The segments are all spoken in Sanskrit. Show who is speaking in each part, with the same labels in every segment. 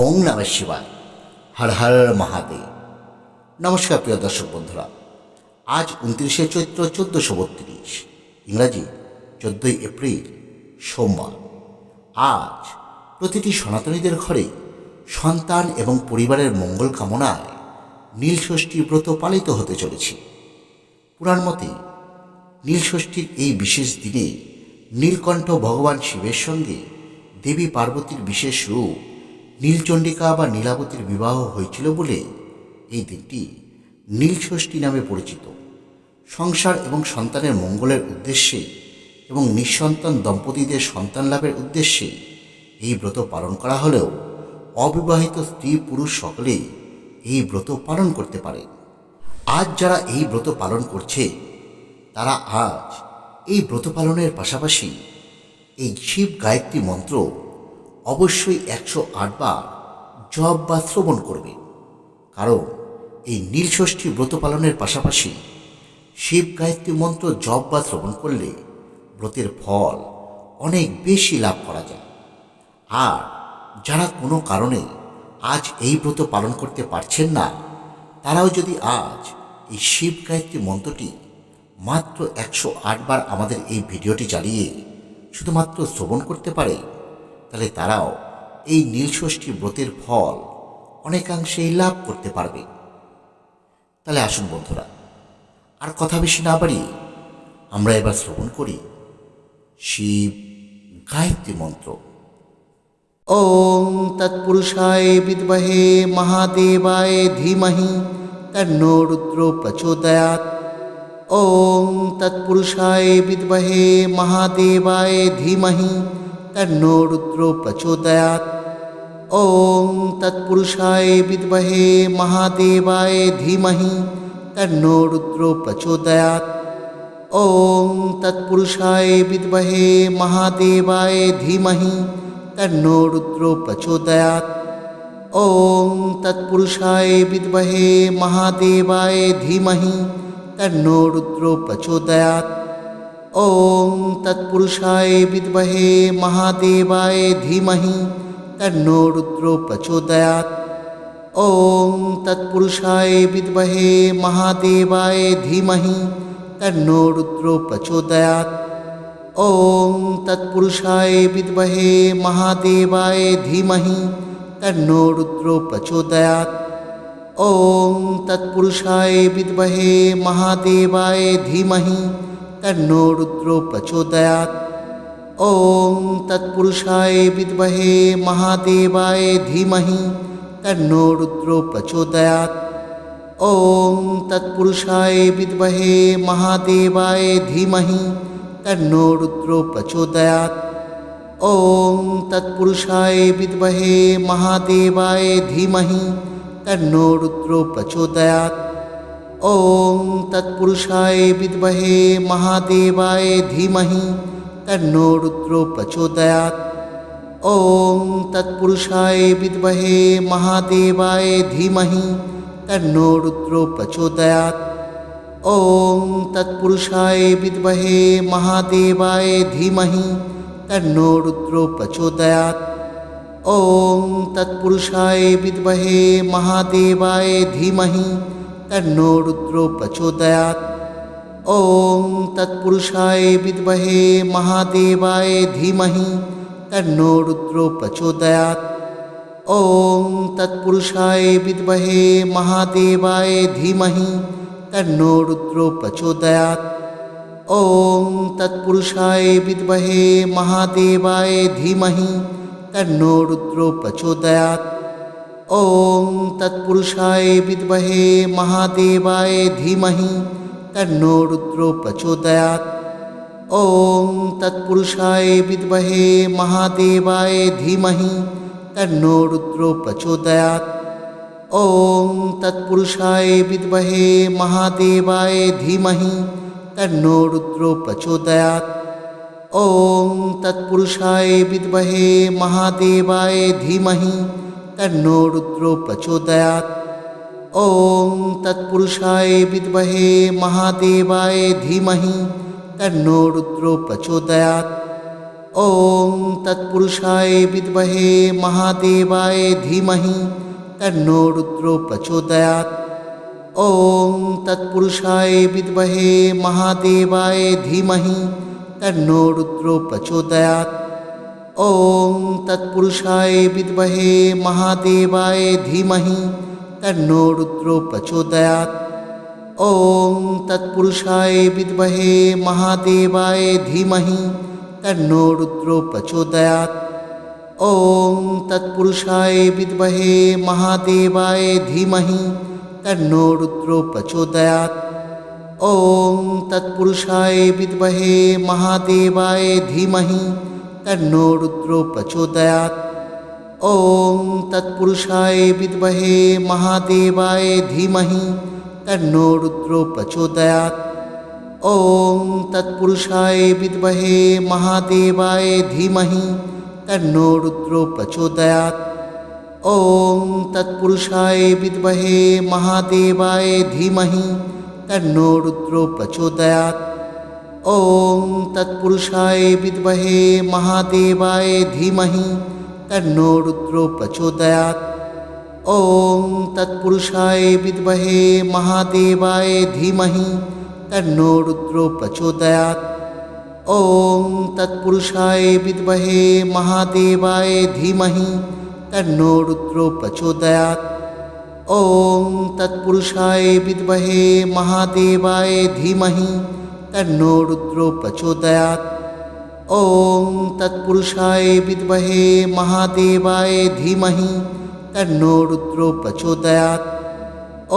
Speaker 1: ওং নমঃ শিবায়। হর হর মহাদেব। নমস্কার প্রিয় দর্শক বন্ধুরা, আজ 29শে চৈত্র 1432, ইংরাজি 14ই এপ্রিল, সোমবার। আজ প্রতিটি সনাতনীদের ঘরে সন্তান এবং পরিবারের মঙ্গল কামনায় নীলষষ্ঠী ব্রত পালিত হতে চলেছে। পুরাণ মতে নীলষষ্ঠীর এই বিশেষ দিনে নীলকণ্ঠ ভগবান শিবের সঙ্গে দেবী পার্বতীর বিশেষ রূপ নীলচণ্ডিকা বা নীলাবতীর বিবাহ হয়েছিল বলে এই দিনটি নীলষষ্ঠী নামে পরিচিত। সংসার এবং সন্তানের মঙ্গলের উদ্দেশ্যে এবং নিঃসন্তান দম্পতিদের সন্তান লাভের উদ্দেশ্যে এই ব্রত পালন করা হলেও অবিবাহিত স্ত্রী পুরুষ সকলেই এই ব্রত পালন করতে পারে। আজ যারা এই ব্রত পালন করছে তারা আজ এই ব্রত পালনের পাশাপাশি এই শিব গায়ত্রী মন্ত্র অবশ্যই 108 বার জপ বা শ্রবণ করবে। কারণ এই নীলষষ্ঠী ব্রত পালনের পাশাপাশি শিব গায়ত্রী মন্ত্র জপ বা শ্রবণ করলে ব্রতের ফল অনেক বেশি লাভ করা যায়। আর যারা কোনো কারণে আজ এই ব্রত পালন করতে পারছেন না, তারাও যদি আজ এই শিব গায়ত্রী মন্ত্রটি মাত্র 108 বার আমাদের এই ভিডিওটি চালিয়ে শুধুমাত্র শ্রবণ করতে পারে, তাহলে তারাও এই নীলষষ্ঠী ব্রতের ফল অনেকাংশেই লাভ করতে পারবে। তাহলে আসুন বন্ধুরা, আর কথা বেশি না বাড়িয়ে আমরা এবার শ্রবণ করি শিব গায়ত্রী মন্ত্র। ওং তৎপুরুষায় বিদ্মহে মহাদেবায় ধীমহি তন্নো রুদ্র প্রচোদয়াৎ। ওং তৎপুরুষায় বিদ্মহে মহাদেবায় ধীমহি তন্নো রুদ্র প্রচোদয়াৎ। ওং তৎপুরুষায় বিদ্মহে মহাদেবায় ধীমহি তন্নো রুদ্র প্রচোদয়াৎ। ওং তৎপুরুষায় বিদ্মহে মহাদেবায় ধীমহি তন্নো রুদ্র প্রচোদয়াৎ। ওং তৎপুরুষায় বিদ্মহে মহাদেবায় ধীমহি তন্নো রুদ্র প্রচোদয়াৎ। ওং তৎপুরুষায় বিদ্মহে মহাদেবায় ধীমহি তন্নো রুদ্র প্রচোদয়াৎ। ওং তৎপুরুষায় বিদ্মহে মহাদেবায় ধীমহি তন্নো রুদ্র প্রচোদয়াৎ। ওং তৎপুরুষায় বিদ্মহে মহাদেবায় ধীমহি তন্নো রুদ্র প্রচোদয়াৎ। ওং তৎপুরুষায় বিদ্মহে মহাদেবায় ধীমহি তন্নো রুদ্র প্রচোদয়াৎ। ওং তৎপুরুষায় বিদ্মহে মহাদেবায় ধীমহি তন্নো রুদ্র প্রচোদয়াৎ। ওং তৎপুরুষায় বিদ্মহে মহাদেবায় ধীমহি তন্নো রুদ্র প্রচোদয়াৎ। ওং তৎপুরুষায় বিদ্মহে মহাদেবায় ধীমহি তন্নো রুদ্র প্রচোদয়াৎ। ওং তৎপুরুষায় বিদ্মহে মহাদেবায় ধীমহি তন্নো রুদ্র প্রচোদয়াৎ। ওং তৎপুরুষায় বিদ্মহে মহাদেবায় ধীমহি তন্নো রুদ্র প্রচোদয়াৎ। ওং তৎপুরুষায় বিদ্মহে মহাদেবায় ধীমহি তন্নো রুদ্র প্রচোদয়াৎ। ওং তৎপুরুষায় বিদ্মহে মহাদেবায় ধীমহি তন্নো রুদ্র প্রচোদয়াৎ। ওং তৎপুরুষায় বিদ্মহে মহাদেবায় ধীমহি তন্নো রুদ্র প্রচোদয়াৎ। ওং তৎপুরুষায় বিদ্মহে মহাদেবায় ধীমহি তন্নো রুদ্র প্রচোদয়াৎ। ওং তৎপুরুষায় বিদ্মহে মহাদেবায় ধীমহি তন্নো রুদ্র প্রচোদয়াৎ। ওং তৎপুরুষায় বিদ্মহে মহাদেবায় ধীমহি তন্নো রুদ্র প্রচোদয়াৎ। ওং তৎপুরুষায় বিদ্মহে মহাদেবায় ধীমহি তন্নো রুদ্র প্রচোদয়াৎ। ওং তৎপুরুষায় বিদ্মহে মহাদেবায় ধীমহি তন্নো রুদ্র প্রচোদয়াৎ। ওং তৎপুরুষায় বিদ্মহে মহাদেবায় ধীমহি তন্নো রুদ্র প্রচোদয়াৎ। ওং তৎপুরুষায় বিদ্মহে মহাদেবায় ধীমহি তন্নো রুদ্র প্রচোদয়াৎ। ॐ तत्पुरुषाय विद्महे महादेवाय धीमहि तन्नो रुद्रो प्रचोदयात्। ॐ तत्पुरुषाय विद्महे महादेवाय धीमहि तन्नो रुद्रो प्रचोदयात्। ॐ तत्पुरुषाय विद्महे महादेवाय धीमहि तन्नो रुद्रो प्रचोदयात्। ॐ तत्पुरुषाय विद्महे महादेवाय धीमहि तन्नो रुद्रो प्रचोदयात्। ॐ तत्पुरुषाय विद्महे महादेवाय धीमहि तन्नो रुद्रो प्रचोदयात्। ॐ तत्पुरुषाय विद्महे महादेवाय धीमहि तन्नो रुद्रो प्रचोदयात्। ॐ तत्पुरुषाय विद्महे महादेवाय धीमहि तन्नो रुद्रो प्रचोदयात्। ॐ तत्पुरुषाय विद्महे महादेवाय धीमहि तन्नो रुद्रो प्रचोदयात्। ॐ तत्पुरुषाय विद्महे महादेवाय धीमहि तन्नो रुद्रो प्रचोदयात्। ॐ तत्पुरुषाय विद्महे महादेवाय धीमहि तन्नो रुद्रो प्रचोदयात्। ॐ तत्पुरुषाय विद्महे महादेवाय धीमहि तन्नो रुद्रो प्रचोदयात्। ॐ तत्पुरुषाय विद्महे महादेवाय धीमहि तन्नो रुद्रो प्रचोदयात्। ॐ तत्पुरुषाय विद्महे महादेवाय धीमहि तन्नो रुद्रो प्रचोदयात्। ॐ तत्पुरुषाय विद्महे महादेवाय धीमहि तन्नो रुद्रो प्रचोदयात्।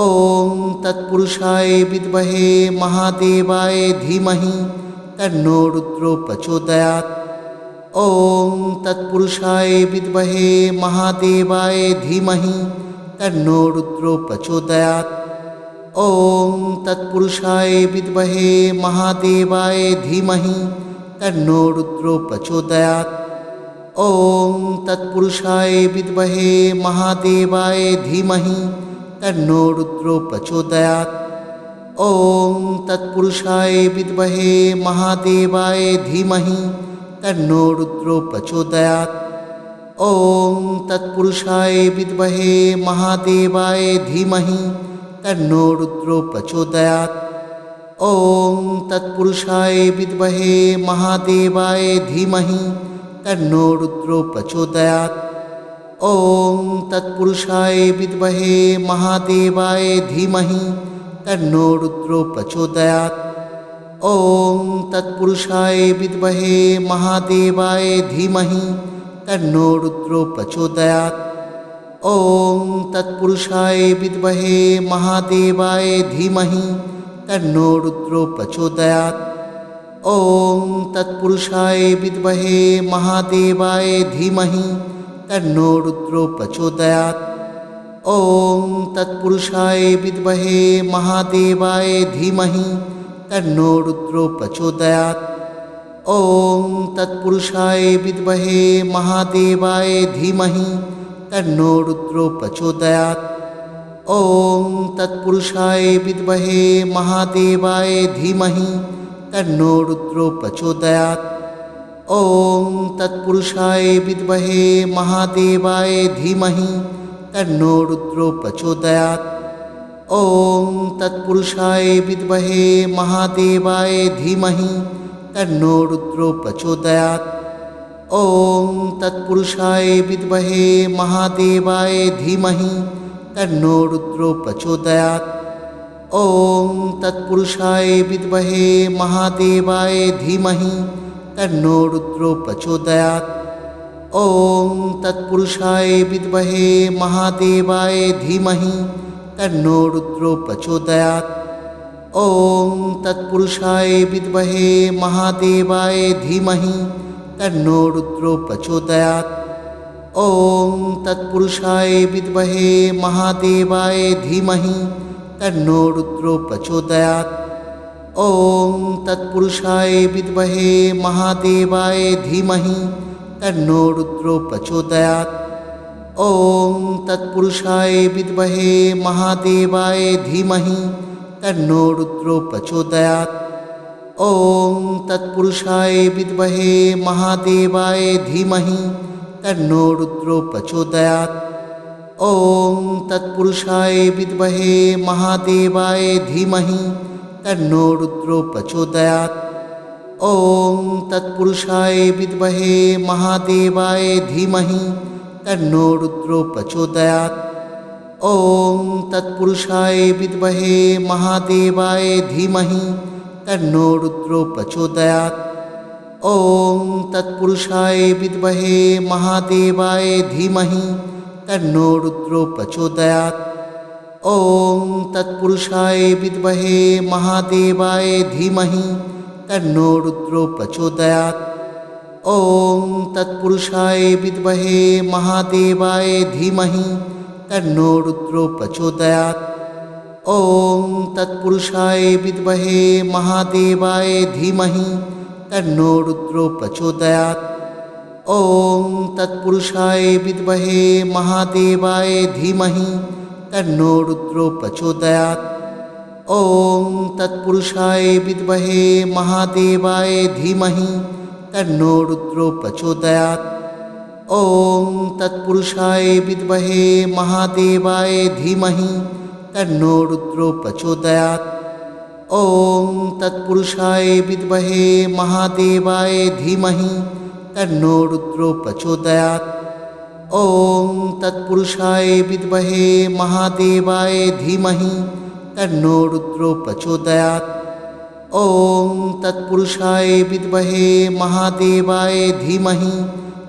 Speaker 1: ॐ तत्पुरुषाय विद्महे महादेवाय धीमहि तन्नो रुद्रो प्रचोदयात्। ॐ तत्पुरुषाय विद्महे महादेवाय धीमहि तन्नो रुद्रो प्रचोदयात्। ॐ तत्पुरुषाय विद्महे महादेवाय धीमहि तन्नो रुद्रो प्रचोदयात्। ॐ तत्पुरुषाय विद्महे महादेवाय धीमहि तन्नो रुद्रो प्रचोदयात्। ॐ तत्पुरुषाय विद्महे महादेवाय धीमहि तन्नो रुद्रो प्रचोदयात्। ॐ तत्पुरुषाय विद्महे महादेवाय धीमहि तन्नो रुद्रो प्रचोदयात्। ॐ तत्पुरुषाय विद्महे महादेवाय धीमहि तन्नो रुद्रो प्रचोदयात्। ॐ तत्पुरुषाय विद्महे महादेवाय धीमहि तन्नो रुद्रो प्रचोदयात्। ॐ तत्पुरुषाय विद्महे महादेवाय धीमहि तन्नो रुद्रो प्रचोदयात्। ॐ तत्पुरुषाय विद्महे महादेवाय धीमहि तन्नो रुद्रो प्रचोदयात्। ॐ तत्पुरुषाय विद्महे महादेवाय धीमहि तन्नो रुद्रो प्रचोदयात्। ॐ तत्पुरुषाय विद्महे महादेवाय धीमहि तन्नो रुद्रो प्रचोदयात्। ॐ तत्पुरुषाय विद्महे महादेवाय धीमहि तन्नो रुद्रो प्रचोदयात्। ॐ तत्पुरुषाय विद्महे महादेवाय धीमहि तन्नो रुद्रो प्रचोदयात्। ॐ तत्पुरुषाय विद्महे महादेवाय धीमहि तन्नो रुद्रो प्रचोदयात्। ॐ तत्पुरुषाय विद्महे महादेवाय धीमहि तन्नो रुद्रो प्रचोदयात्। ॐ तत्पुरुषाय विद्महे महादेवाय धीमहि तन्नो रुद्रो प्रचोदयात्। ॐ तत्पुरुषाय विद्महे महादेवाय धीमहि तन्नो रुद्रो प्रचोदयात्। ॐ तत्पुरुषाय विद्महे महादेवाय धीमहि तन्नो रुद्रो प्रचोदयात्। ॐ तत्पुरुषाय विद्महे महादेवाय धीमहि तन्नो रुद्रो प्रचोदयात्। ॐ तत्पुरुषाय विद्महे महादेवाय धीमहि तन्नो रुद्रो प्रचोदयात्। ॐ तत्पुरुषाय विद्महे महादेवाय धीमहि तन्नो रुद्रो प्रचोदयात्। ॐ तत्पुरुषाय विद्महे महादेवाय धीमहि तन्नो रुद्रो प्रचोदयात्। ॐ तत्पुरुषाय विद्महे महादेवाय धीमहि तन्नो रुद्रो प्रचोदयात्। ॐ तत्पुरुषाय विद्महे महादेवाय धीमहि तन्नो रुद्रो प्रचोदयात्। ॐ तत्पुरुषाय विद्महे महादेवाय धीमहि तन्नो रुद्रो प्रचोदयात्। ॐ तत्पुरुषाय विद्महे महादेवाय धीमहि तन्नो रुद्रो प्रचोदयात्। ॐ तत्पुरुषाय विद्महे महादेवाय धीमहि तन्नो रुद्रो प्रचोदयात्। ॐ तत्पुरुषाय विद्महे महादेवाय धीमहि तन्नो रुद्रो प्रचोदयात्। ॐ तत्पुरुषाय विद्महे महादेवाय धीमहि तन्नो रुद्रो प्रचोदयात्। ॐ तत्पुरुषाय विद्महे महादेवाय धीमहि तन्नो रुद्रो प्रचोदयात्। ॐ तत्पुरुषाय विद्महे महादेवाय धीमहि तन्नो रुद्रो प्रचोदयात्। ॐ तत्पुरुषाय विद्महे महादेवाय धीमहि तन्नो रुद्रो प्रचोदयात्। ॐ तत्पुरुषाय विद्महे महादेवाय धीमहि तन्नो रुद्रो प्रचोदयात्। ॐ तत्पुरुषाय विद्महे महादेवाय धीमहि तन्नो रुद्रो प्रचोदयात्। ॐ तत्पुरुषाय विद्महे महादेवाय धीमहि तन्नो रुद्रो प्रचोदयात्। ॐ तत्पुरुषाय विद्महे महादेवाय धीमहि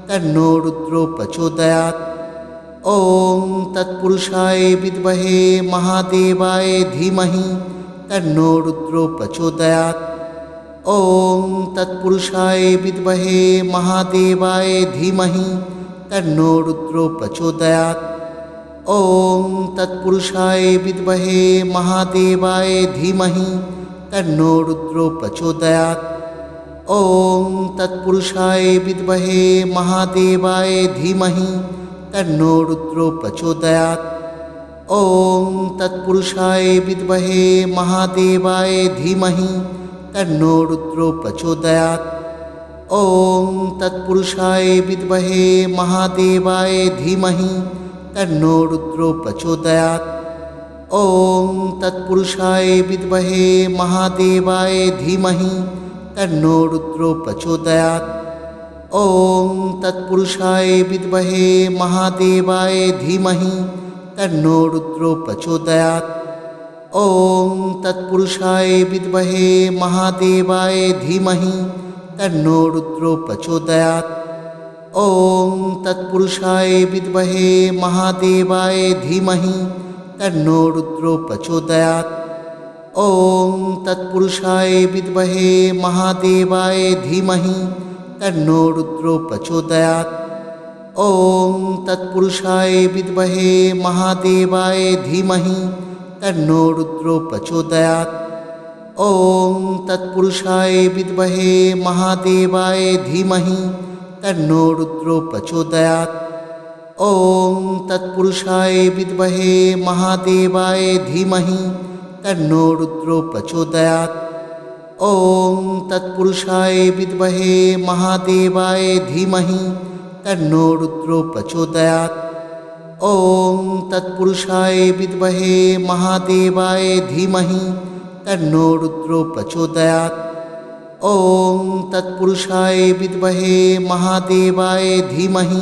Speaker 1: तन्नो रुद्रो प्रचोदयात्। ॐ तत्पुरुषाय विद्महे महादेवाय धीमहि तन्नो रुद्रो प्रचोदयात्। ॐ तत्पुरुषाय विद्महे महादेवाय धीमहि तन्नो रुद्रो प्रचोदयात्। ॐ तत्पुरुषाय विद्महे महादेवाय धीमहि तन्नो रुद्रो प्रचोदयात्। ॐ तत्पुरुषाय विद्महे महादेवाय धीमहि तन्नो रुद्रो प्रचोदयात्। ॐ तत्पुरुषाय विद्महे महादेवाय धीमहि तन्नो रुद्रो प्रचोदयात्। ॐ तत्पुरुषाय विद्महे महादेवाय धीमहि तन्नो रुद्रो प्रचोदयात्। ॐ तत्पुरुषाय विद्महे महादेवाय धीमहि तन्नो रुद्रो प्रचोदयात्। ॐ तत्पुरुषाय विद्महे महादेवाय धीमहि तन्नो रुद्रो प्रचोदयात्। ॐ तत्पुरुषाय विद्महे महादेवाय धीमहि तन्नो रुद्रो प्रचोदयात्। ॐ तत्पुरुषाय विद्महे महादेवाय धीमहि तन्नो रुद्रो प्रचोदयात्। ॐ तत्पुरुषाय विद्महे महादेवाय धीमहि तन्नो रुद्रो प्रचोदयात्। ॐ तत्पुरुषाय विद्महे महादेवाय धीमहि तन्नो रुद्रो प्रचोदयात्। ॐ तत्पुरुषाय विद्महे महादेवाय धीमहि तन्नो रुद्रो प्रचोदयात्। ॐ तत्पुरुषाय विद्महे महादेवाय धीमहि तन्नो रुद्रो प्रचोदयात्। ॐ तत्पुरुषाय विद्महे महादेवाय धीमहि तन्नो रुद्रो प्रचोदयात्। ॐ तत्पुरुषाय विद्महे महादेवाय धीमहि तन्नो रुद्रो प्रचोदयात्। ॐ तत्पुरुषाय विद्महे महादेवाय धीमहि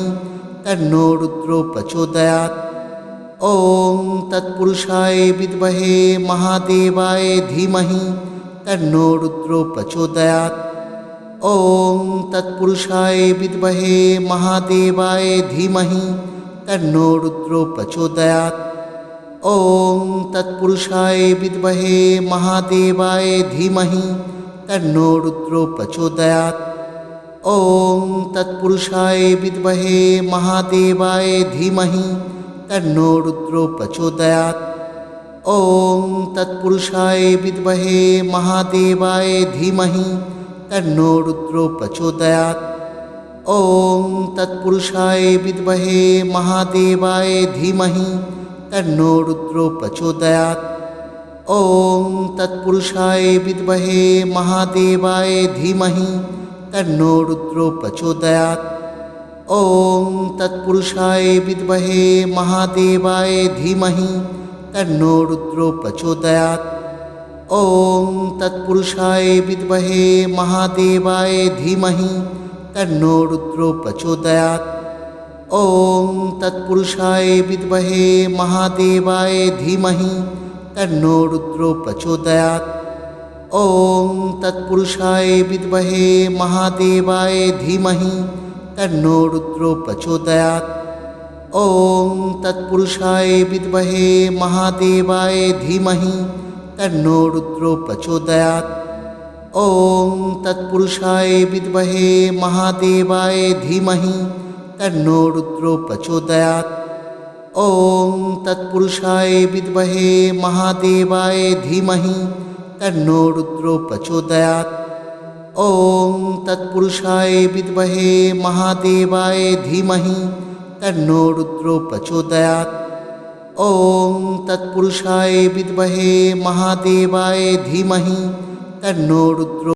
Speaker 1: तन्नो रुद्रो प्रचोदयात्। ॐ तत्पुरुषाय विद्महे महादेवाय धीमहि तन्नो रुद्रो प्रचोदयात्। ॐ तत्पुरुषाय विद्महे महादेवाय धीमहि तन्नो रुद्रो प्रचोदयात्। ॐ तत्पुरुषाय विद्महे महादेवाय धीमहि तन्नो रुद्रो प्रचोदयात्। ॐ तत्पुरुषाय विद्महे महादेवाय धीमहि तन्नो रुद्रो प्रचोदयात्। ॐ तत्पुरुषाय विद्महे महादेवाय धीमहि तन्नो रुद्रो प्रचोदयात्। ॐ तत्पुरुषाय विद्महे महादेवाय धीमहि तन्नो रुद्रो प्रचोदयात्। ॐ तत्पुरुषाय विद्महे महादेवाय धीमहि तन्नो रुद्रो प्रचोदयात्। ॐ तत्पुरुषाय विद्महे महादेवाय धीमहि तन्नो रुद्रो प्रचोदयात्। ॐ तत्पुरुषाय विद्महे महादेवाय धीमहि तन्नो रुद्रो प्रचोदयात्। ॐ तत्पुरुषाय विद्महे महादेवाय धीमहि तन्नो रुद्रो प्रचोदयात्। ॐ तत्पुरुषाय विद्महे महादेवाय धीमहि तन्नो रुद्रो प्रचोदयात्। ॐ तत्पुरुषाय विद्महे महादेवाय धीमहि तन्नो रुद्रो प्रचोदयात्। ॐ तत्पुरुषाय विद्महे महादेवाय धीमहि तन्नो रुद्रो प्रचोदयात्। ॐ तत्पुरुषाय विद्महे महादेवाय धीमहि तन्नो रुद्रो प्रचोदयात्। ॐ तत्पुरुषाय विद्महे महादेवाय धीमहि तन्नो रुद्रो प्रचोदयात्। ॐ तत्पुरुषाय विद्महे महादेवाय धीमहि तन्नो रुद्रो